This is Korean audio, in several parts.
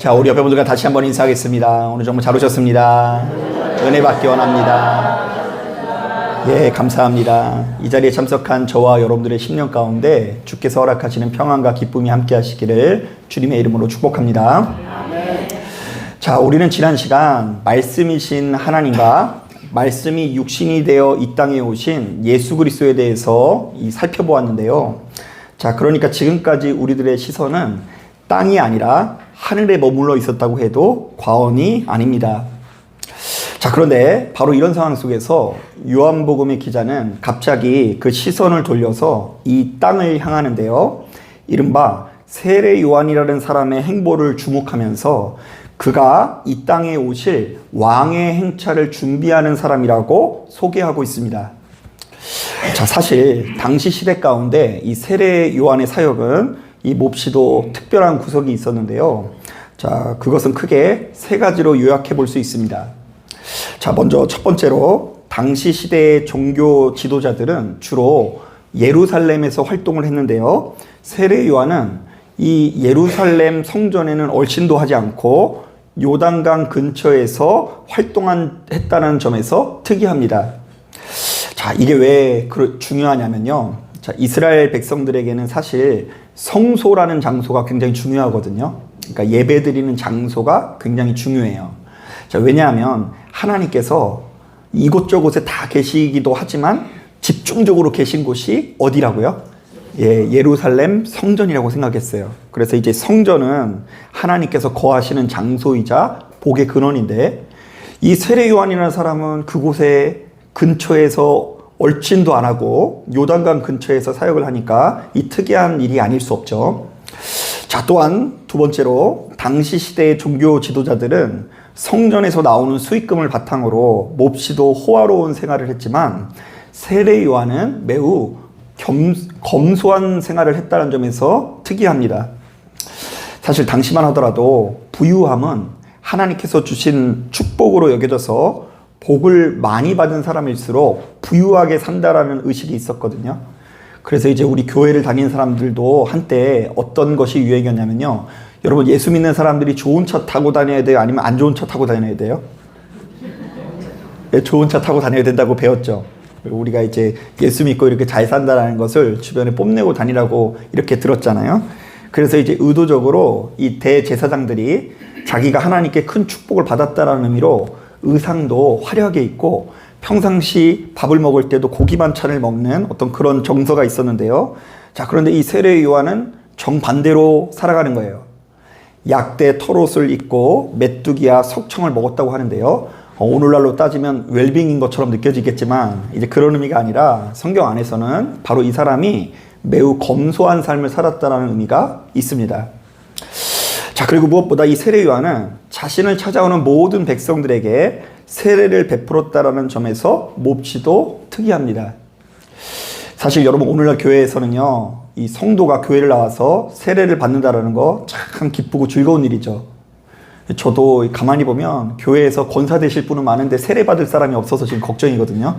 자, 우리 옆에 분들과 다시 한번 인사하겠습니다. 오늘 정말 잘 오셨습니다. 은혜 받기 원합니다. 예, 감사합니다. 이 자리에 참석한 저와 여러분들의 10년 가운데 주께서 허락하시는 평안과 기쁨이 함께 하시기를 주님의 이름으로 축복합니다. 자, 우리는 지난 시간 말씀이신 하나님과 말씀이 육신이 되어 이 땅에 오신 예수 그리스도에 대해서 살펴보았는데요. 자, 그러니까 지금까지 우리들의 시선은 땅이 아니라 하늘에 머물러 있었다고 해도 과언이 아닙니다. 자, 그런데 바로 이런 상황 속에서 요한복음의 기자는 갑자기 그 시선을 돌려서 이 땅을 향하는데요. 이른바 세례 요한이라는 사람의 행보를 주목하면서 그가 이 땅에 오실 왕의 행차를 준비하는 사람이라고 소개하고 있습니다. 자, 사실 당시 시대 가운데 이 세례 요한의 사역은 이 몹시도 특별한 구석이 있었는데요. 자, 그것은 크게 세 가지로 요약해 볼 수 있습니다. 자, 먼저 첫 번째로 당시 시대의 종교 지도자들은 주로 예루살렘에서 활동을 했는데요. 세례 요한은 이 예루살렘 성전에는 얼씬도 하지 않고 요단강 근처에서 활동했다는 점에서 특이합니다. 자, 이게 왜 중요하냐면요. 자, 이스라엘 백성들에게는 사실 성소라는 장소가 굉장히 중요하거든요. 그러니까 예배드리는 장소가 굉장히 중요해요. 자, 왜냐하면 하나님께서 이곳저곳에 다 계시기도 하지만 집중적으로 계신 곳이 어디라고요? 예, 예루살렘 성전이라고 생각했어요. 그래서 이제 성전은 하나님께서 거하시는 장소이자 복의 근원인데, 이 세례 요한이라는 사람은 그곳에 근처에서 얼씬도 안 하고 요단강 근처에서 사역을 하니까 이 특이한 일이 아닐 수 없죠. 자, 또한 두 번째로 당시 시대의 종교 지도자들은 성전에서 나오는 수익금을 바탕으로 몹시도 호화로운 생활을 했지만 세례 요한은 매우 검소한 생활을 했다는 점에서 특이합니다. 사실 당시만 하더라도 부유함은 하나님께서 주신 축복으로 여겨져서 복을 많이 받은 사람일수록 부유하게 산다라는 의식이 있었거든요. 그래서 이제 우리 교회를 다니는 사람들도 한때 어떤 것이 유행이었냐면요. 여러분, 예수 믿는 사람들이 좋은 차 타고 다녀야 돼요? 아니면 안 좋은 차 타고 다녀야 돼요? 네, 좋은 차 타고 다녀야 된다고 배웠죠. 우리가 이제 예수 믿고 이렇게 잘 산다라는 것을 주변에 뽐내고 다니라고 이렇게 들었잖아요. 그래서 이제 의도적으로 이 대제사장들이 자기가 하나님께 큰 축복을 받았다라는 의미로 의상도 화려하게 입고 평상시 밥을 먹을 때도 고기 반찬을 먹는 어떤 그런 정서가 있었는데요. 자, 그런데 이 세례 요한은 정반대로 살아가는 거예요. 약대 털옷을 입고 메뚜기와 석청을 먹었다고 하는데요. 오늘날로 따지면 웰빙인 것처럼 느껴지겠지만 이제 그런 의미가 아니라 성경 안에서는 바로 이 사람이 매우 검소한 삶을 살았다는 의미가 있습니다. 자, 그리고 무엇보다 이 세례 요한은 자신을 찾아오는 모든 백성들에게 세례를 베풀었다라는 점에서 몹시도 특이합니다. 사실 여러분, 오늘날 교회에서는요, 이 성도가 교회를 나와서 세례를 받는다라는 거 참 기쁘고 즐거운 일이죠. 저도 가만히 보면 교회에서 권사 되실 분은 많은데 세례 받을 사람이 없어서 지금 걱정이거든요.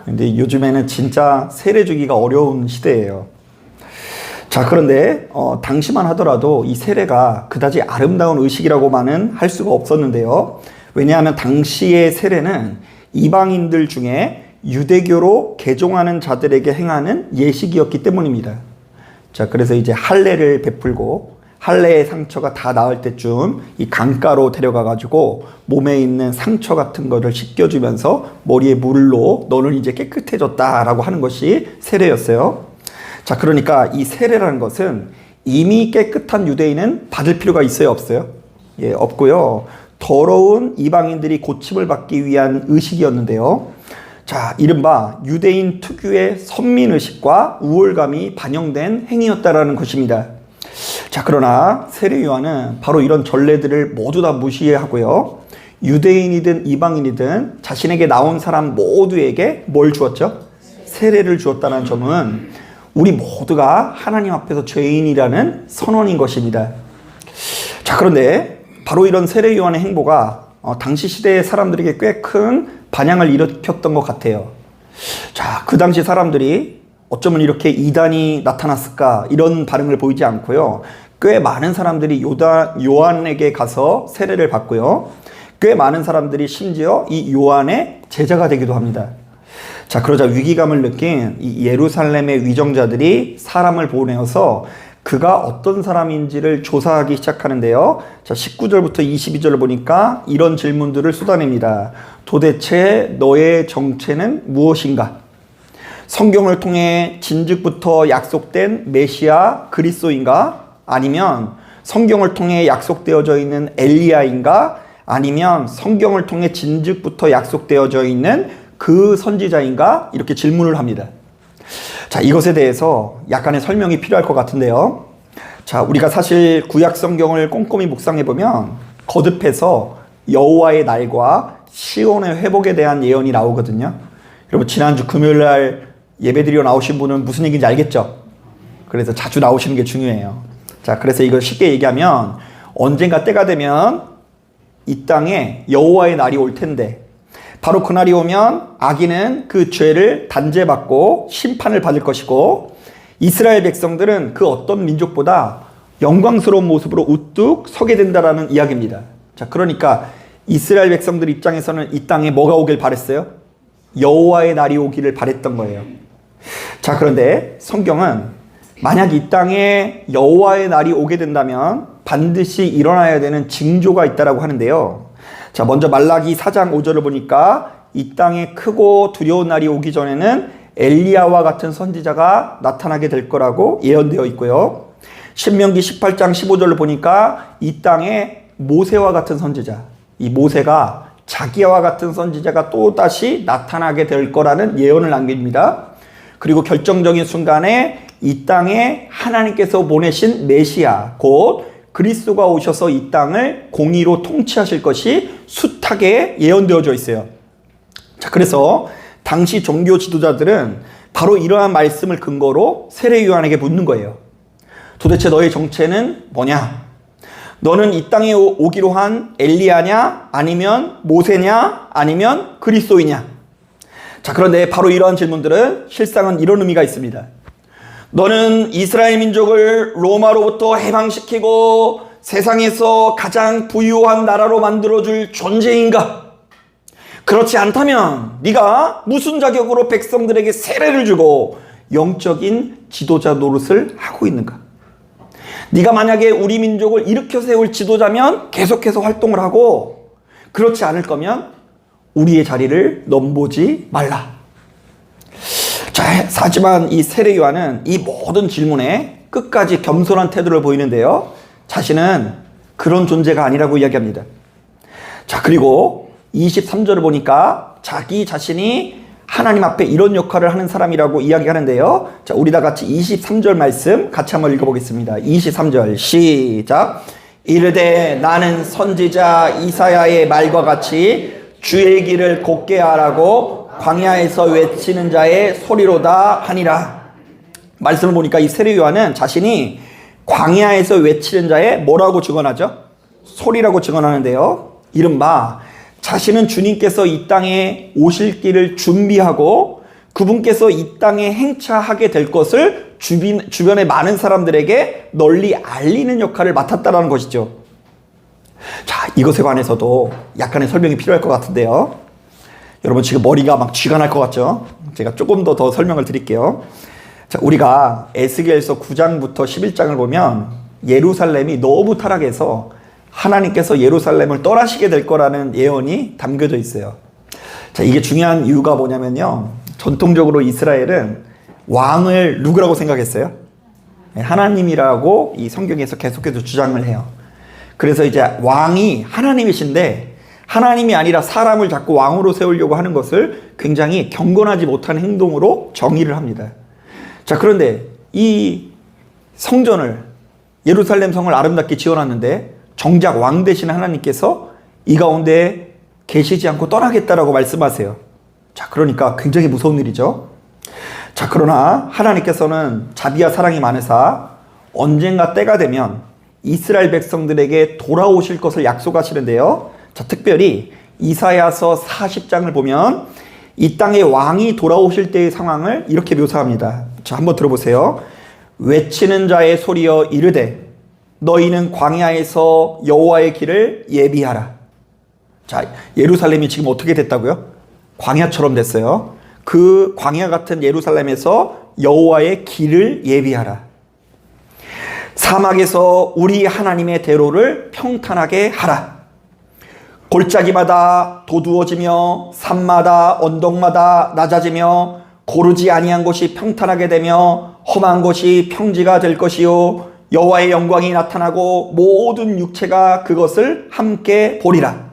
근데 요즘에는 진짜 세례 주기가 어려운 시대예요. 자, 그런데 당시만 하더라도 이 세례가 그다지 아름다운 의식이라고만은 할 수가 없었는데요. 왜냐하면 당시의 세례는 이방인들 중에 유대교로 개종하는 자들에게 행하는 예식이었기 때문입니다. 자, 그래서 이제 할례를 베풀고 할례의 상처가 다 나을 때쯤 이 강가로 데려가가지고 몸에 있는 상처 같은 거를 씻겨주면서 머리에 물로 너는 이제 깨끗해졌다라고 하는 것이 세례였어요. 자, 그러니까 이 세례라는 것은 이미 깨끗한 유대인은 받을 필요가 있어요, 없어요? 예, 없고요. 더러운 이방인들이 고침을 받기 위한 의식이었는데요. 자, 이른바 유대인 특유의 선민의식과 우월감이 반영된 행위였다라는 것입니다. 자, 그러나 세례 요한은 바로 이런 전례들을 모두 다 무시하고요. 유대인이든 이방인이든 자신에게 나온 사람 모두에게 뭘 주었죠? 세례를 주었다는 점은 우리 모두가 하나님 앞에서 죄인이라는 선언인 것입니다. 자, 그런데 바로 이런 세례 요한의 행보가 당시 시대의 사람들에게 꽤 큰 반향을 일으켰던 것 같아요. 자, 그 당시 사람들이 어쩌면 이렇게 이단이 나타났을까 이런 반응을 보이지 않고요. 꽤 많은 사람들이 요한에게 가서 세례를 받고요. 꽤 많은 사람들이 심지어 이 요한의 제자가 되기도 합니다. 자, 그러자 위기감을 느낀 이 예루살렘의 위정자들이 사람을 보내어서 그가 어떤 사람인지를 조사하기 시작하는데요. 자, 19절부터 22절을 보니까 이런 질문들을 쏟아냅니다. 도대체 너의 정체는 무엇인가? 성경을 통해 진즉부터 약속된 메시아 그리스도인가? 아니면 성경을 통해 약속되어져 있는 엘리야인가? 아니면 성경을 통해 진즉부터 약속되어져 있는 그 선지자인가? 이렇게 질문을 합니다. 자, 이것에 대해서 약간의 설명이 필요할 것 같은데요. 자, 우리가 사실 구약 성경을 꼼꼼히 묵상해 보면 거듭해서 여호와의 날과 시온의 회복에 대한 예언이 나오거든요. 여러분, 지난주 금요일 날 예배드리러 나오신 분은 무슨 얘기인지 알겠죠? 그래서 자주 나오시는 게 중요해요. 자, 그래서 이걸 쉽게 얘기하면 언젠가 때가 되면 이 땅에 여호와의 날이 올 텐데, 바로 그날이 오면 악인은 그 죄를 단죄받고 심판을 받을 것이고, 이스라엘 백성들은 그 어떤 민족보다 영광스러운 모습으로 우뚝 서게 된다라는 이야기입니다. 자, 그러니까 이스라엘 백성들 입장에서는 이 땅에 뭐가 오길 바랬어요? 여호와의 날이 오기를 바랬던 거예요. 자, 그런데 성경은 만약 이 땅에 여호와의 날이 오게 된다면 반드시 일어나야 되는 징조가 있다라고 하는데요. 자, 먼저 말라기 4장 5절을 보니까 이 땅에 크고 두려운 날이 오기 전에는 엘리야와 같은 선지자가 나타나게 될 거라고 예언되어 있고요. 신명기 18장 15절을 보니까 이 땅에 모세와 같은 선지자, 이 모세가 자기와 같은 선지자가 또다시 나타나게 될 거라는 예언을 남깁니다. 그리고 결정적인 순간에 이 땅에 하나님께서 보내신 메시아, 곧 그리스도가 오셔서 이 땅을 공의로 통치하실 것이 숱하게 예언되어져 있어요. 자, 그래서 당시 종교 지도자들은 바로 이러한 말씀을 근거로 세례 요한에게 묻는 거예요. 도대체 너의 정체는 뭐냐? 너는 이 땅에 오기로 한 엘리야냐? 아니면 모세냐? 아니면 그리스도이냐? 자, 그런데 바로 이러한 질문들은 실상은 이런 의미가 있습니다. 너는 이스라엘 민족을 로마로부터 해방시키고 세상에서 가장 부유한 나라로 만들어줄 존재인가? 그렇지 않다면 네가 무슨 자격으로 백성들에게 세례를 주고 영적인 지도자 노릇을 하고 있는가? 네가 만약에 우리 민족을 일으켜 세울 지도자면 계속해서 활동을 하고, 그렇지 않을 거면 우리의 자리를 넘보지 말라. 자, 하지만 이 세례 요한은 이 모든 질문에 끝까지 겸손한 태도를 보이는데요. 자신은 그런 존재가 아니라고 이야기합니다. 자, 그리고 23절을 보니까 자기 자신이 하나님 앞에 이런 역할을 하는 사람이라고 이야기하는데요. 자, 우리 다 같이 23절 말씀 같이 한번 읽어보겠습니다. 23절 시작. 이르되 나는 선지자 이사야의 말과 같이 주의 길을 곧게 하라고 광야에서 외치는 자의 소리로다 하니라. 말씀을 보니까 이 세례 요한은 자신이 광야에서 외치는 자의 뭐라고 증언하죠? 소리라고 증언하는데요. 이른바 자신은 주님께서 이 땅에 오실 길을 준비하고 그분께서 이 땅에 행차하게 될 것을 주변의 많은 사람들에게 널리 알리는 역할을 맡았다라는 것이죠. 자, 이것에 관해서도 약간의 설명이 필요할 것 같은데요. 여러분, 지금 머리가 막 쥐가 날 것 같죠? 제가 조금 더 설명을 드릴게요. 자, 우리가 에스겔서 9장부터 11장을 보면 예루살렘이 너무 타락해서 하나님께서 예루살렘을 떠나시게 될 거라는 예언이 담겨져 있어요. 자, 이게 중요한 이유가 뭐냐면요. 전통적으로 이스라엘은 왕을 누구라고 생각했어요? 하나님이라고 이 성경에서 계속해서 주장을 해요. 그래서 이제 왕이 하나님이신데 하나님이 아니라 사람을 자꾸 왕으로 세우려고 하는 것을 굉장히 경건하지 못한 행동으로 정의를 합니다. 자, 그런데 이 성전을, 예루살렘 성을 아름답게 지어놨는데 정작 왕 되신 하나님께서 이 가운데 계시지 않고 떠나겠다라고 말씀하세요. 자, 그러니까 굉장히 무서운 일이죠. 자, 그러나 하나님께서는 자비와 사랑이 많으사 언젠가 때가 되면 이스라엘 백성들에게 돌아오실 것을 약속하시는데요. 자, 특별히 이사야서 40장을 보면 이 땅에 왕이 돌아오실 때의 상황을 이렇게 묘사합니다. 자, 한번 들어보세요. 외치는 자의 소리여 이르되 너희는 광야에서 여호와의 길을 예비하라. 자, 예루살렘이 지금 어떻게 됐다고요? 광야처럼 됐어요. 그 광야 같은 예루살렘에서 여호와의 길을 예비하라. 사막에서 우리 하나님의 대로를 평탄하게 하라. 골짜기마다 도두어지며 산마다 언덕마다 낮아지며 고르지 아니한 곳이 평탄하게 되며 험한 곳이 평지가 될 것이요 여호와의 영광이 나타나고 모든 육체가 그것을 함께 보리라.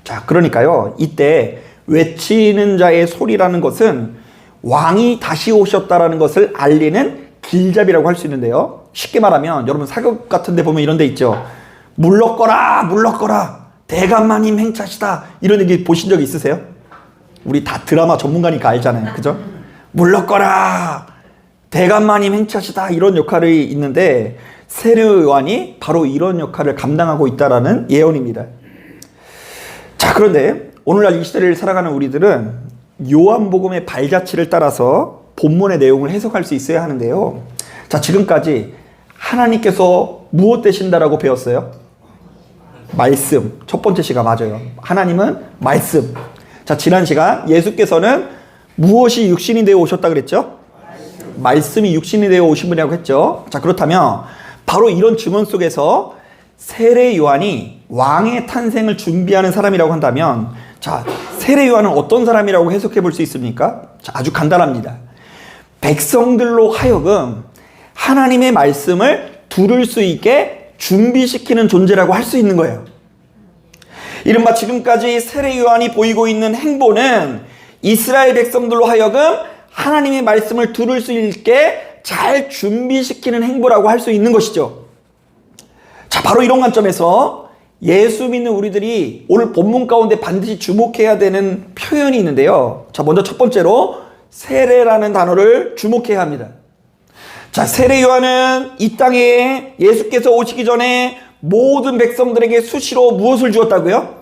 자, 그러니까요, 이때 외치는 자의 소리라는 것은 왕이 다시 오셨다라는 것을 알리는 길잡이라고 할 수 있는데요, 쉽게 말하면 여러분 사극 같은 데 보면 이런 데 있죠. 물러거라 물러거라 대감마님 행차시다, 이런 얘기 보신 적 있으세요? 우리 다 드라마 전문가니까 알잖아요, 그죠? 물러거라 대감마님 행차시다, 이런 역할이 있는데 세례 요한이 바로 이런 역할을 감당하고 있다라는 예언입니다. 자, 그런데 오늘날 이 시대를 살아가는 우리들은 요한복음의 발자취를 따라서 본문의 내용을 해석할 수 있어야 하는데요, 자, 지금까지 하나님께서 무엇 되신다라고 배웠어요? 말씀. 첫 번째 시가 맞아요. 하나님은 말씀. 자, 지난 시간 예수께서는 무엇이 육신이 되어 오셨다 그랬죠? 말씀이 육신이 되어 오신 분이라고 했죠. 자, 그렇다면 바로 이런 증언 속에서 세례 요한이 왕의 탄생을 준비하는 사람이라고 한다면, 자, 세례 요한은 어떤 사람이라고 해석해 볼 수 있습니까? 자, 아주 간단합니다. 백성들로 하여금 하나님의 말씀을 들을 수 있게 준비시키는 존재라고 할 수 있는 거예요. 이른바 지금까지 세례 요한이 보이고 있는 행보는 이스라엘 백성들로 하여금 하나님의 말씀을 들을 수 있게 잘 준비시키는 행보라고 할 수 있는 것이죠. 자, 바로 이런 관점에서 예수 믿는 우리들이 오늘 본문 가운데 반드시 주목해야 되는 표현이 있는데요. 자, 먼저 첫 번째로 세례라는 단어를 주목해야 합니다. 자, 세례 요한은 이 땅에 예수께서 오시기 전에 모든 백성들에게 수시로 무엇을 주었다고요?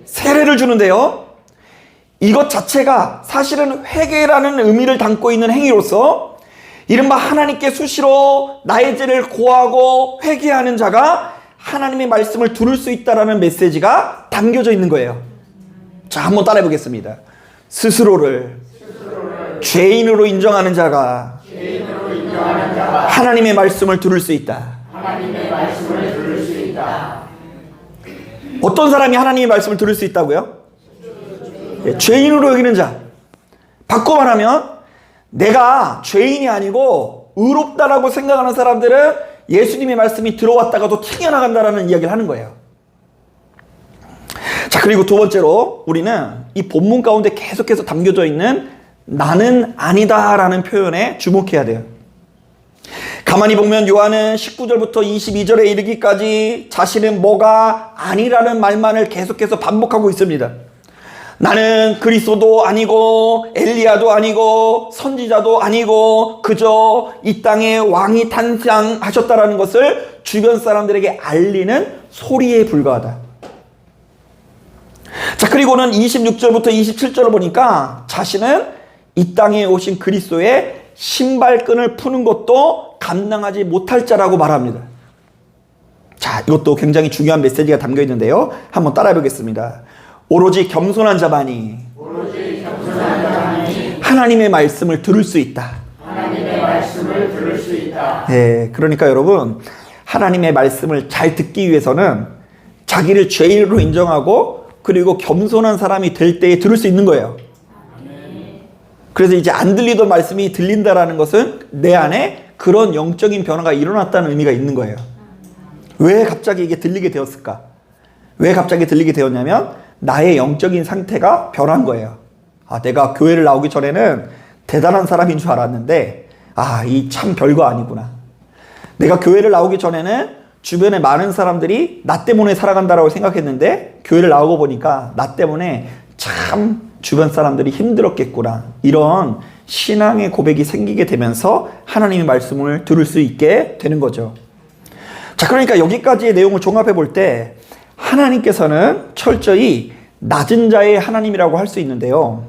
세례를 주는데요, 이것 자체가 사실은 회개라는 의미를 담고 있는 행위로서 이른바 하나님께 수시로 나의 죄를 고하고 회개하는 자가 하나님의 말씀을 들을 수 있다라는 메시지가 담겨져 있는 거예요. 자, 한번 따라해 보겠습니다. 스스로를 죄인으로 인정하는 자가 하나님의 말씀을 들을 수 있다. 어떤 사람이 하나님의 말씀을 들을 수 있다고요? 죄인으로 여기는 자. 바꿔 말하면 내가 죄인이 아니고 의롭다라고 생각하는 사람들은 예수님의 말씀이 들어왔다가도 튕겨나간다라는 이야기를 하는 거예요. 자, 그리고 두 번째로 우리는 이 본문 가운데 계속해서 담겨져 있는 나는 아니다라는 표현에 주목해야 돼요. 가만히 보면 요한은 19절부터 22절에 이르기까지 자신은 뭐가 아니라는 말만을 계속해서 반복하고 있습니다. 나는 그리스도도 아니고 엘리야도 아니고 선지자도 아니고 그저 이 땅에 왕이 탄생하셨다라는 것을 주변 사람들에게 알리는 소리에 불과하다. 자, 그리고는 26절부터 27절을 보니까 자신은 이 땅에 오신 그리스도의 신발끈을 푸는 것도 감당하지 못할 자라고 말합니다. 자, 이것도 굉장히 중요한 메시지가 담겨 있는데요, 한번 따라해 보겠습니다. 오로지 겸손한 자만이 하나님의 말씀을 들을 수 있다. 네, 그러니까 여러분, 하나님의 말씀을 잘 듣기 위해서는 자기를 죄인으로 인정하고 그리고 겸손한 사람이 될 때에 들을 수 있는 거예요. 그래서 이제 안 들리던 말씀이 들린다라는 것은 내 안에 그런 영적인 변화가 일어났다는 의미가 있는 거예요. 왜 갑자기 이게 들리게 되었을까? 왜 갑자기 들리게 되었냐면 나의 영적인 상태가 변한 거예요. 아, 내가 교회를 나오기 전에는 대단한 사람인 줄 알았는데 이 참 별거 아니구나. 내가 교회를 나오기 전에는 주변에 많은 사람들이 나 때문에 살아간다라고 생각했는데 교회를 나오고 보니까 나 때문에 참 주변 사람들이 힘들었겠구나. 이런 신앙의 고백이 생기게 되면서 하나님의 말씀을 들을 수 있게 되는 거죠. 자, 그러니까 여기까지의 내용을 종합해 볼 때 하나님께서는 철저히 낮은 자의 하나님이라고 할 수 있는데요,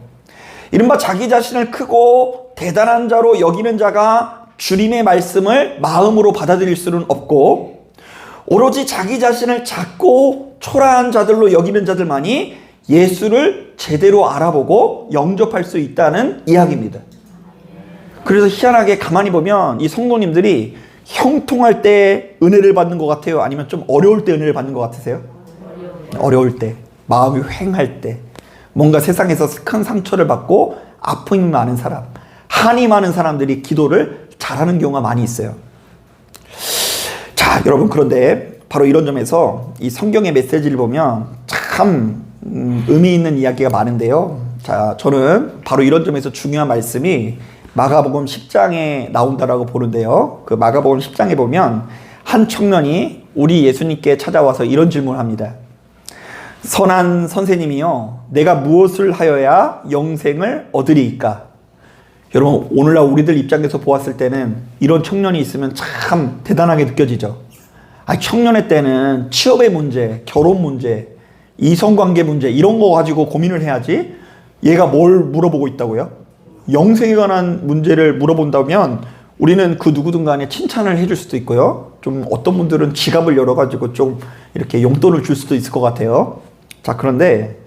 이른바 자기 자신을 크고 대단한 자로 여기는 자가 주님의 말씀을 마음으로 받아들일 수는 없고, 오로지 자기 자신을 작고 초라한 자들로 여기는 자들만이 예수를 제대로 알아보고 영접할 수 있다는 이야기입니다. 그래서 희한하게 가만히 보면 이 성도님들이 형통할 때 은혜를 받는 것 같아요? 아니면 좀 어려울 때 은혜를 받는 것 같으세요? 어려울 때, 마음이 휑할 때, 뭔가 세상에서 큰 상처를 받고 아픔이 많은 사람, 한이 많은 사람들이 기도를 잘하는 경우가 많이 있어요. 자, 여러분, 그런데 바로 이런 점에서 이 성경의 메시지를 보면 참 의미 있는 이야기가 많은데요. 자, 저는 바로 이런 점에서 중요한 말씀이 마가복음 10장에 나온다라고 보는데요. 그 마가복음 10장에 보면 한 청년이 우리 예수님께 찾아와서 이런 질문을 합니다. 선한 선생님이요, 내가 무엇을 하여야 영생을 얻으리이까? 여러분, 오늘날 우리들 입장에서 보았을 때는 이런 청년이 있으면 참 대단하게 느껴지죠. 청년의 때는 취업의 문제, 결혼 문제, 이성관계 문제 이런 거 가지고 고민을 해야지 얘가 뭘 물어보고 있다고요? 영생에 관한 문제를 물어본다면 우리는 그 누구든 간에 칭찬을 해줄 수도 있고요. 좀 어떤 분들은 지갑을 열어가지고 좀 이렇게 용돈을 줄 수도 있을 것 같아요. 자, 그런데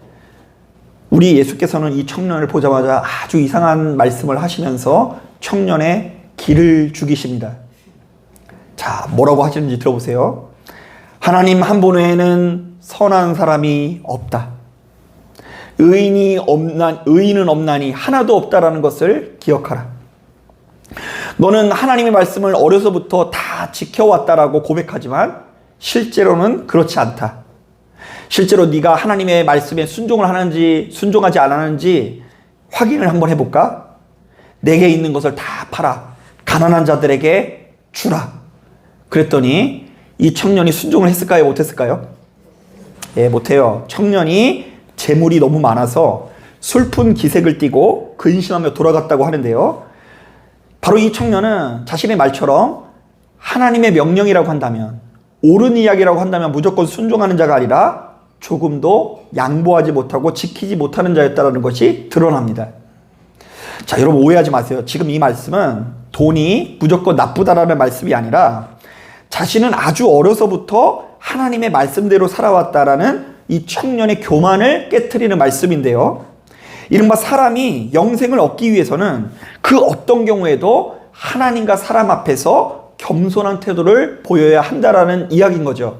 우리 예수께서는 이 청년을 보자마자 아주 이상한 말씀을 하시면서 청년의 길을 죽이십니다. 자, 뭐라고 하시는지 들어보세요. 하나님 한 분 외에는 선한 사람이 없다. 의인은 없나니 하나도 없다라는 것을 기억하라. 너는 하나님의 말씀을 어려서부터 다 지켜왔다라고 고백하지만 실제로는 그렇지 않다. 실제로 네가 하나님의 말씀에 순종을 하는지 순종하지 않았는지 확인을 한번 해볼까? 내게 있는 것을 다 팔아 가난한 자들에게 주라. 그랬더니 이 청년이 순종을 했을까요? 못했을까요? 예, 못해요. 청년이 재물이 너무 많아서 슬픈 기색을 띠고 근심하며 돌아갔다고 하는데요. 바로 이 청년은 자신의 말처럼 하나님의 명령이라고 한다면, 옳은 이야기라고 한다면 무조건 순종하는 자가 아니라 조금도 양보하지 못하고 지키지 못하는 자였다는 것이 드러납니다. 자, 여러분 오해하지 마세요. 지금 이 말씀은 돈이 무조건 나쁘다라는 말씀이 아니라 자신은 아주 어려서부터 하나님의 말씀대로 살아왔다라는 이 청년의 교만을 깨트리는 말씀인데요. 이른바 사람이 영생을 얻기 위해서는 그 어떤 경우에도 하나님과 사람 앞에서 겸손한 태도를 보여야 한다라는 이야기인 거죠.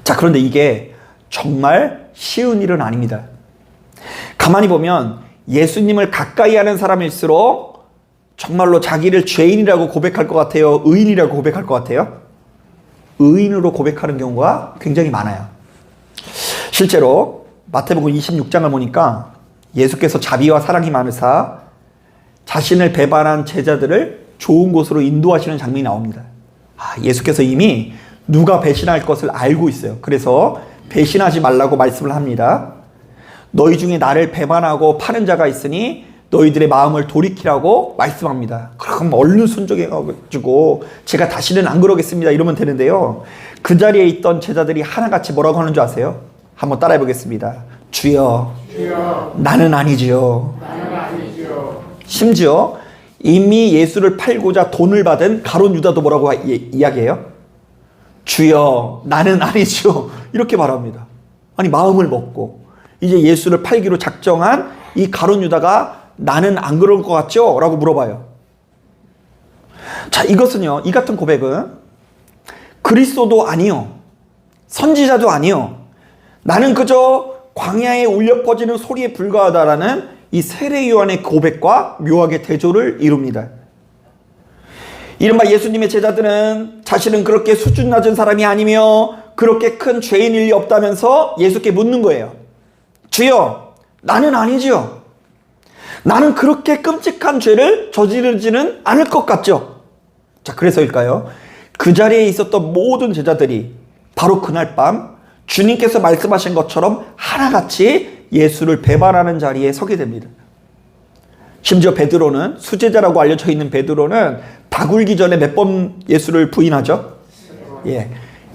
자, 그런데 이게 정말 쉬운 일은 아닙니다. 가만히 보면 예수님을 가까이 하는 사람일수록 정말로 자기를 죄인이라고 고백할 것 같아요? 의인이라고 고백할 것 같아요? 의인으로 고백하는 경우가 굉장히 많아요. 실제로 마태복음 26장을 보니까 예수께서 자비와 사랑이 많으사 자신을 배반한 제자들을 좋은 곳으로 인도하시는 장면이 나옵니다. 예수께서 이미 누가 배신할 것을 알고 있어요. 그래서 배신하지 말라고 말씀을 합니다. 너희 중에 나를 배반하고 파는 자가 있으니 너희들의 마음을 돌이키라고 말씀합니다. 그럼 얼른 순종해가지고 제가 다시는 안 그러겠습니다 이러면 되는데요. 그 자리에 있던 제자들이 하나같이 뭐라고 하는 줄 아세요? 한번 따라해 보겠습니다. 주여, 나는 아니지요. 심지어 이미 예수를 팔고자 돈을 받은 가룟 유다도 뭐라고 이야기해요? 주여, 나는 아니죠. 이렇게 말합니다. 아니, 마음을 먹고 이제 예수를 팔기로 작정한 이 가룟 유다가 나는 안 그럴 것 같죠? 라고 물어봐요. 자, 이것은요, 이 같은 고백은 그리스도도 아니요, 선지자도 아니요, 나는 그저 광야에 울려 퍼지는 소리에 불과하다라는 이 세례 요한의 고백과 묘하게 대조를 이룹니다. 이른바 예수님의 제자들은 자신은 그렇게 수준 낮은 사람이 아니며 그렇게 큰 죄인일 리 없다면서 예수께 묻는 거예요. 주여, 나는 아니지요. 나는 그렇게 끔찍한 죄를 저지르지는 않을 것 같죠. 자, 그래서일까요? 그 자리에 있었던 모든 제자들이 바로 그날 밤 주님께서 말씀하신 것처럼 하나같이 예수를 배반하는 자리에 서게 됩니다. 심지어 베드로는, 수제자라고 알려져 있는 베드로는 다 굴기 전에 몇 번 예수를 부인하죠? 예,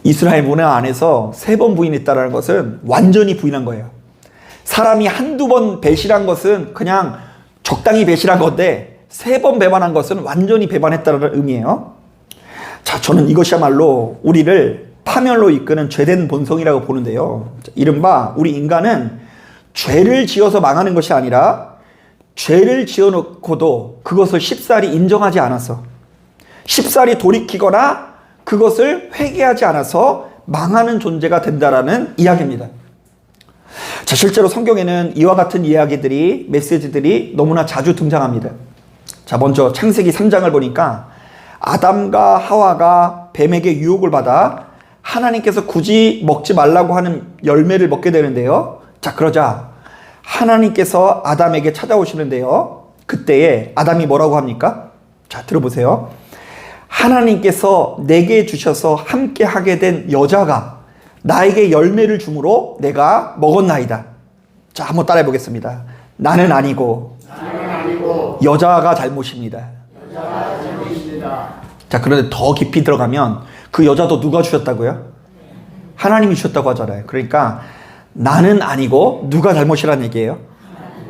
이스라엘 문화 안에서 3번 부인했다는 것은 완전히 부인한 거예요. 사람이 한두 번 배신한 것은 그냥 적당히 배신한 건데 3번 배반한 것은 완전히 배반했다는 의미예요. 자, 저는 이것이야말로 우리를 파멸로 이끄는 죄된 본성이라고 보는데요. 이른바 우리 인간은 죄를 지어서 망하는 것이 아니라 죄를 지어놓고도 그것을 쉽사리 인정하지 않아서, 쉽사리 돌이키거나 그것을 회개하지 않아서 망하는 존재가 된다라는 이야기입니다. 자, 실제로 성경에는 이와 같은 이야기들이, 메시지들이 너무나 자주 등장합니다. 자, 먼저 창세기 3장을 보니까 아담과 하와가 뱀에게 유혹을 받아 하나님께서 굳이 먹지 말라고 하는 열매를 먹게 되는데요. 자, 그러자 하나님께서 아담에게 찾아오시는데요. 그때에 아담이 뭐라고 합니까? 자, 들어보세요. 하나님께서 내게 주셔서 함께 하게 된 여자가 나에게 열매를 주므로 내가 먹었나이다. 자, 한번 따라해 보겠습니다. 나는 아니고 여자가 잘못입니다. 자, 그런데 더 깊이 들어가면 그 여자도 누가 주셨다고요? 하나님이 주셨다고 하잖아요. 그러니까 나는 아니고 누가 잘못이라는 얘기예요?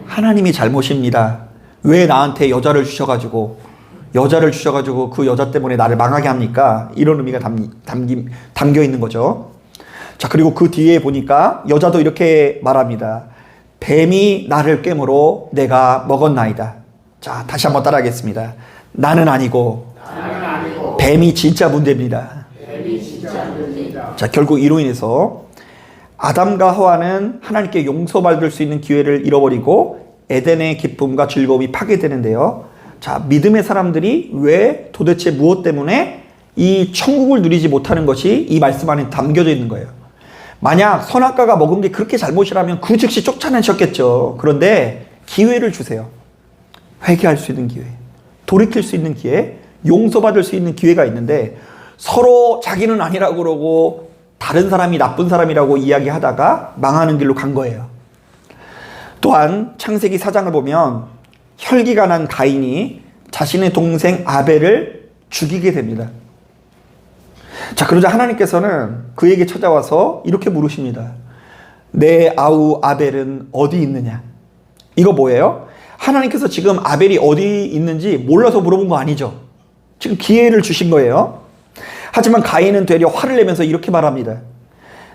하나님이 잘못입니다. 왜 나한테 여자를 주셔가지고 그 여자 때문에 나를 망하게 합니까? 이런 의미가 담겨 있는 거죠. 자, 그리고 그 뒤에 보니까 여자도 이렇게 말합니다. 뱀이 나를 꿰므로 내가 먹었나이다. 자, 다시 한번 따라하겠습니다. 나는 아니고 뱀이 진짜 문제입니다. 자, 결국 이로 인해서 아담과 하와는 하나님께 용서받을 수 있는 기회를 잃어버리고 에덴의 기쁨과 즐거움이 파괴되는데요. 자, 믿음의 사람들이 왜 도대체 무엇 때문에 이 천국을 누리지 못하는 것이 이 말씀 안에 담겨져 있는 거예요. 만약 선악과가 먹은 게 그렇게 잘못이라면 그 즉시 쫓아내셨겠죠. 그런데 기회를 주세요. 회개할 수 있는 기회, 돌이킬 수 있는 기회, 용서받을 수 있는 기회가 있는데 서로 자기는 아니라고 그러고 다른 사람이 나쁜 사람이라고 이야기하다가 망하는 길로 간 거예요. 또한 창세기 4장을 보면 혈기가 난 가인이 자신의 동생 아벨을 죽이게 됩니다. 자, 그러자 하나님께서는 그에게 찾아와서 이렇게 물으십니다. 내 아우 아벨은 어디 있느냐? 이거 뭐예요? 하나님께서 지금 아벨이 어디 있는지 몰라서 물어본 거 아니죠. 지금 기회를 주신 거예요. 하지만 가인은 되려 화를 내면서 이렇게 말합니다.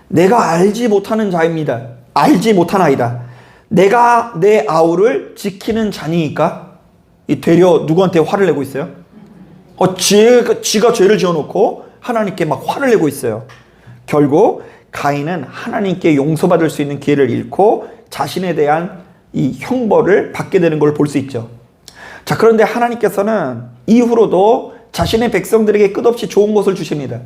내가 알지 못하는 자입니다. 알지 못하나이다. 내가 내 아우를 지키는 자니까? 되려 누구한테 화를 내고 있어요? 지가 죄를 지어놓고 하나님께 막 화를 내고 있어요. 결국 가인은 하나님께 용서받을 수 있는 기회를 잃고 자신에 대한 이 형벌을 받게 되는 걸 볼 수 있죠. 자, 그런데 하나님께서는 이후로도 자신의 백성들에게 끝없이 좋은 것을 주십니다.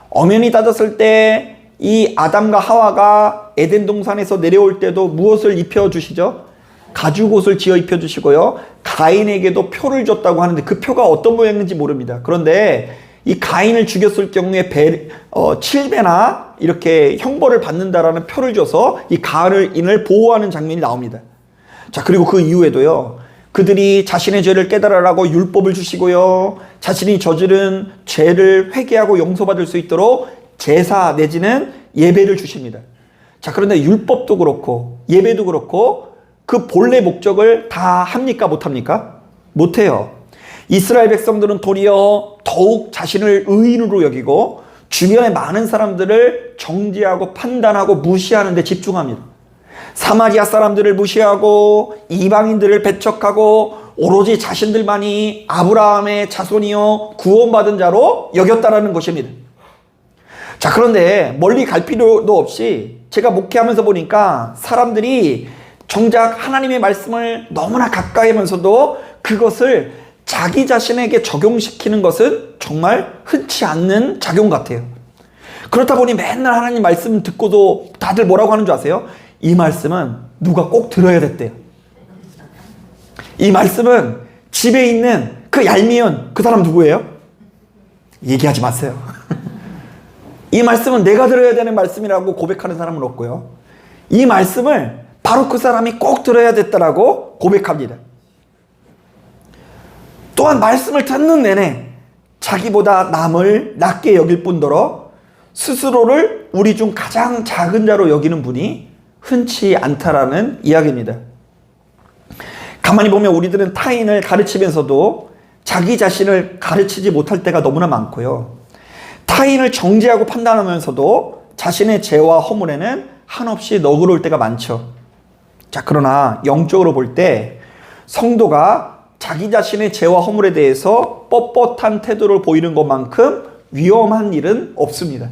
엄연히 따졌을 때 이 아담과 하와가 에덴 동산에서 내려올 때도 무엇을 입혀주시죠? 가죽옷을 지어 입혀주시고요. 가인에게도 표를 줬다고 하는데 그 표가 어떤 모양인지 모릅니다. 그런데 이 가인을 죽였을 경우에 7배나 이렇게 형벌을 받는다라는 표를 줘서 이 가인을 보호하는 장면이 나옵니다. 자, 그리고 그 이후에도요. 그들이 자신의 죄를 깨달으라고 율법을 주시고요. 자신이 저지른 죄를 회개하고 용서받을 수 있도록 제사 내지는 예배를 주십니다. 자, 그런데 율법도 그렇고 예배도 그렇고 그 본래 목적을 다 합니까? 못합니까? 못해요. 이스라엘 백성들은 도리어 더욱 자신을 의인으로 여기고 주변의 많은 사람들을 정죄하고 판단하고 무시하는 데 집중합니다. 사마리아 사람들을 무시하고 이방인들을 배척하고 오로지 자신들만이 아브라함의 자손이요 구원받은 자로 여겼다라는 것입니다. 자, 그런데 멀리 갈 필요도 없이 제가 목회하면서 보니까 사람들이 정작 하나님의 말씀을 너무나 가까이 하면서도 그것을 자기 자신에게 적용시키는 것은 정말 흔치 않는 작용 같아요. 그렇다 보니 맨날 하나님 말씀 듣고도 다들 뭐라고 하는 줄 아세요? 이 말씀은 누가 꼭 들어야 됐대요. 이 말씀은 집에 있는 그 얄미운 그 사람 누구예요? 얘기하지 마세요. 이 말씀은 내가 들어야 되는 말씀이라고 고백하는 사람은 없고요. 이 말씀을 바로 그 사람이 꼭 들어야 됐다라고 고백합니다. 또한 말씀을 듣는 내내 자기보다 남을 낮게 여길 뿐더러 스스로를 우리 중 가장 작은 자로 여기는 분이 흔치 않다라는 이야기입니다. 가만히 보면 우리들은 타인을 가르치면서도 자기 자신을 가르치지 못할 때가 너무나 많고요. 타인을 정죄하고 판단하면서도 자신의 죄와 허물에는 한없이 너그러울 때가 많죠. 자, 그러나 영적으로 볼 때 성도가 자기 자신의 죄와 허물에 대해서 뻣뻣한 태도를 보이는 것만큼 위험한 일은 없습니다.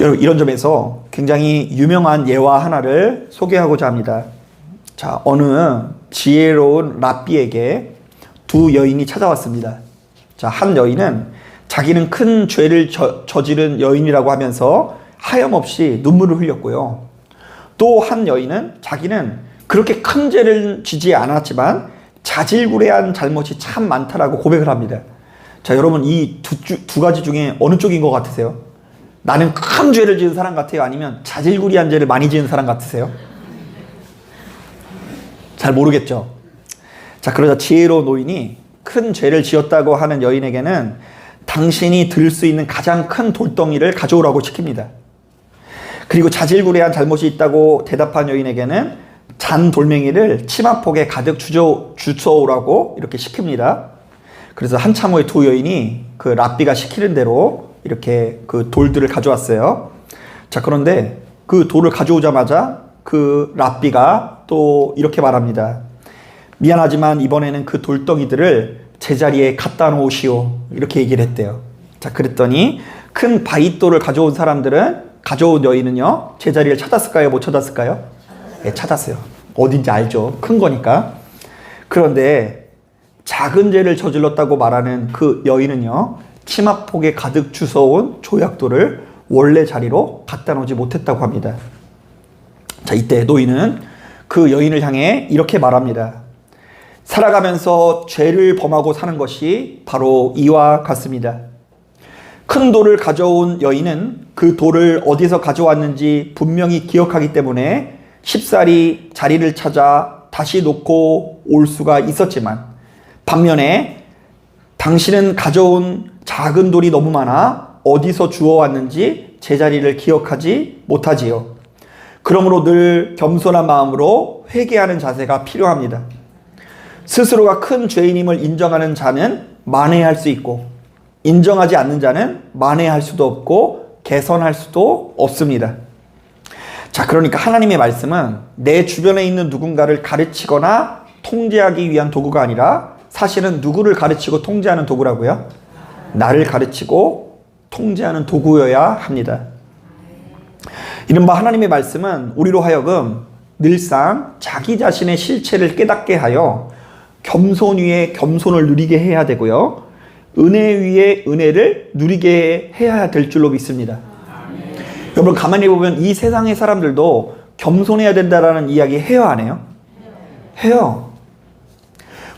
여러분, 이런 점에서 굉장히 유명한 예화 하나를 소개하고자 합니다. 자, 어느 지혜로운 랍비에게 두 여인이 찾아왔습니다. 자, 한 여인은 자기는 큰 죄를 저지른 여인이라고 하면서 하염없이 눈물을 흘렸고요. 또 한 여인은 자기는 그렇게 큰 죄를 지지 않았지만 자질구레한 잘못이 참 많다라고 고백을 합니다. 자, 여러분, 이 두 가지 중에 어느 쪽인 것 같으세요? 나는 큰 죄를 지은 사람 같아요? 아니면 자질구레한 죄를 많이 지은 사람 같으세요? 잘 모르겠죠. 자, 그러자 지혜로운 노인이 큰 죄를 지었다고 하는 여인에게는 당신이 들 수 있는 가장 큰 돌덩이를 가져오라고 시킵니다. 그리고 자질구레한 잘못이 있다고 대답한 여인에게는 잔 돌멩이를 치마폭에 가득 주워오라고 이렇게 시킵니다. 그래서 한참 후에 두 여인이 그 랍비가 시키는 대로 이렇게 그 돌들을 가져왔어요. 자, 그런데 그 돌을 가져오자마자 그 랍비가 또 이렇게 말합니다. 미안하지만 이번에는 그 돌덩이들을 제자리에 갖다 놓으시오. 이렇게 얘기를 했대요. 자, 그랬더니 큰 바윗돌을 가져온 여인은요, 제자리를 찾았을까요? 못 찾았을까요? 네, 찾았어요. 어딘지 알죠? 큰 거니까. 그런데 작은 죄를 저질렀다고 말하는 그 여인은요, 치마폭에 가득 주워온 조약돌을 원래 자리로 갖다 놓지 못했다고 합니다. 자, 이때 노인은 그 여인을 향해 이렇게 말합니다. 살아가면서 죄를 범하고 사는 것이 바로 이와 같습니다. 큰 돌을 가져온 여인은 그 돌을 어디서 가져왔는지 분명히 기억하기 때문에 쉽사리 자리를 찾아 다시 놓고 올 수가 있었지만, 반면에 당신은 가져온 작은 돌이 너무 많아 어디서 주워왔는지 제자리를 기억하지 못하지요. 그러므로 늘 겸손한 마음으로 회개하는 자세가 필요합니다. 스스로가 큰 죄인임을 인정하는 자는 만회할 수 있고, 인정하지 않는 자는 만회할 수도 없고 개선할 수도 없습니다. 자, 그러니까 하나님의 말씀은 내 주변에 있는 누군가를 가르치거나 통제하기 위한 도구가 아니라 사실은 누구를 가르치고 통제하는 도구라고요? 나를 가르치고 통제하는 도구여야 합니다. 이른바 하나님의 말씀은 우리로 하여금 늘상 자기 자신의 실체를 깨닫게 하여 겸손 위에 겸손을 누리게 해야 되고요, 은혜 위에 은혜를 누리게 해야 될 줄로 믿습니다. 여러분, 가만히 보면 이 세상의 사람들도 겸손해야 된다라는 이야기 해요, 안 해요? 해요.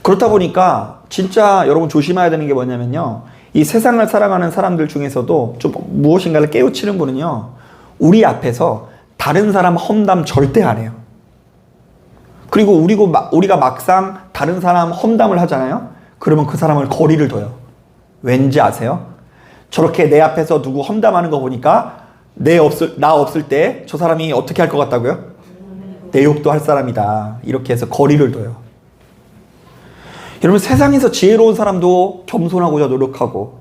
그렇다 보니까 진짜 여러분 조심해야 되는 게 뭐냐면요, 이 세상을 살아가는 사람들 중에서도 좀 무엇인가를 깨우치는 분은요, 우리 앞에서 다른 사람 험담 절대 안 해요. 그리고 우리가 막상 다른 사람 험담을 하잖아요. 그러면 그 사람을 거리를 둬요. 왠지 아세요? 저렇게 내 앞에서 누구 험담하는 거 보니까 나 없을 때 저 사람이 어떻게 할 것 같다고요? 내 욕도 할 사람이다. 이렇게 해서 거리를 둬요. 여러분, 세상에서 지혜로운 사람도 겸손하고자 노력하고,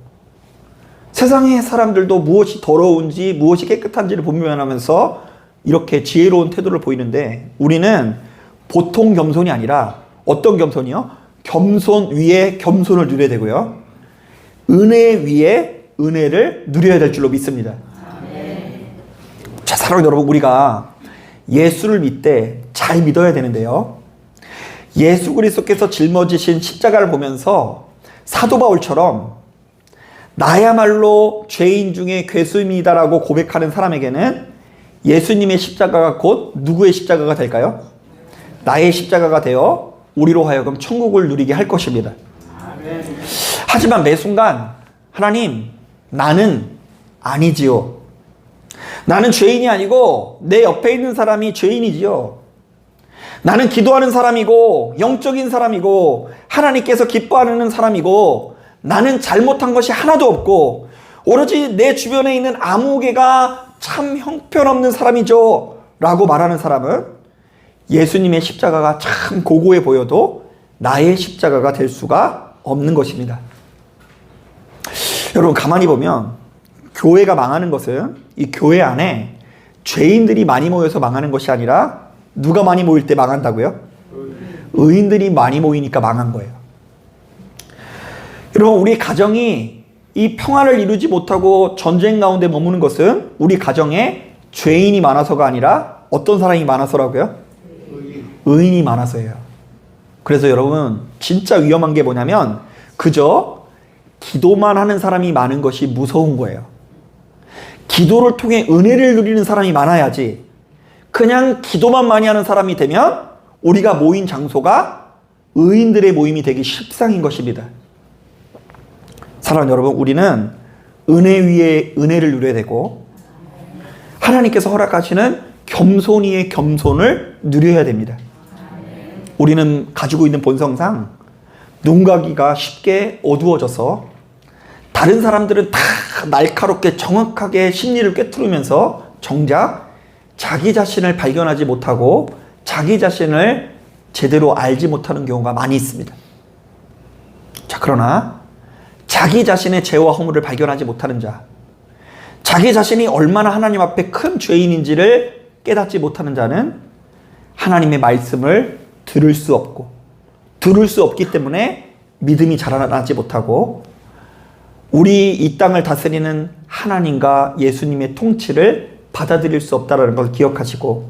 세상의 사람들도 무엇이 더러운지 무엇이 깨끗한지를 분별하면서 이렇게 지혜로운 태도를 보이는데, 우리는 보통 겸손이 아니라 어떤 겸손이요? 겸손 위에 겸손을 누려야 되고요, 은혜 위에 은혜를 누려야 될 줄로 믿습니다. 자, 사랑하는 여러분, 우리가 예수를 믿되 잘 믿어야 되는데요, 예수 그리스도께서 짊어지신 십자가를 보면서 사도 바울처럼 나야말로 죄인 중에 괴수입니다라고 고백하는 사람에게는 예수님의 십자가가 곧 누구의 십자가가 될까요? 나의 십자가가 되어 우리로 하여금 천국을 누리게 할 것입니다. 하지만 매 순간 하나님, 나는 아니지요. 나는 죄인이 아니고 내 옆에 있는 사람이 죄인이지요. 나는 기도하는 사람이고 영적인 사람이고 하나님께서 기뻐하는 사람이고 나는 잘못한 것이 하나도 없고 오로지 내 주변에 있는 아무개가 참 형편없는 사람이죠 라고 말하는 사람은 예수님의 십자가가 참 고고해 보여도 나의 십자가가 될 수가 없는 것입니다. 여러분 가만히 보면 교회가 망하는 것은 이 교회 안에 죄인들이 많이 모여서 망하는 것이 아니라 누가 많이 모일 때 망한다고요? 의인들이 많이 모이니까 망한 거예요. 여러분 우리 가정이 이 평화를 이루지 못하고 전쟁 가운데 머무는 것은 우리 가정에 죄인이 많아서가 아니라 어떤 사람이 많아서라고요? 의인이 많아서예요. 그래서 여러분 진짜 위험한 게 뭐냐면 그저 기도만 하는 사람이 많은 것이 무서운 거예요. 기도를 통해 은혜를 누리는 사람이 많아야지 그냥 기도만 많이 하는 사람이 되면 우리가 모인 장소가 의인들의 모임이 되기 십상인 것입니다. 사랑하는 여러분, 우리는 은혜 위에 은혜를 누려야 되고 하나님께서 허락하시는 겸손 위에 겸손을 누려야 됩니다. 우리는 가지고 있는 본성상 눈가기가 쉽게 어두워져서 다른 사람들은 다 날카롭게 정확하게 심리를 꿰뚫으면서 정작 자기 자신을 발견하지 못하고 자기 자신을 제대로 알지 못하는 경우가 많이 있습니다. 자, 그러나 자기 자신의 죄와 허물을 발견하지 못하는 자, 자기 자신이 얼마나 하나님 앞에 큰 죄인인지를 깨닫지 못하는 자는 하나님의 말씀을 들을 수 없고 들을 수 없기 때문에 믿음이 자라나지 못하고 우리 이 땅을 다스리는 하나님과 예수님의 통치를 받아들일 수 없다는 걸 기억하시고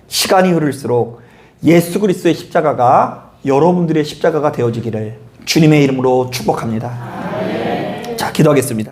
시간이 흐를수록 예수 그리스도의 십자가가 여러분들의 십자가가 되어지기를 주님의 이름으로 축복합니다. 자, 기도하겠습니다.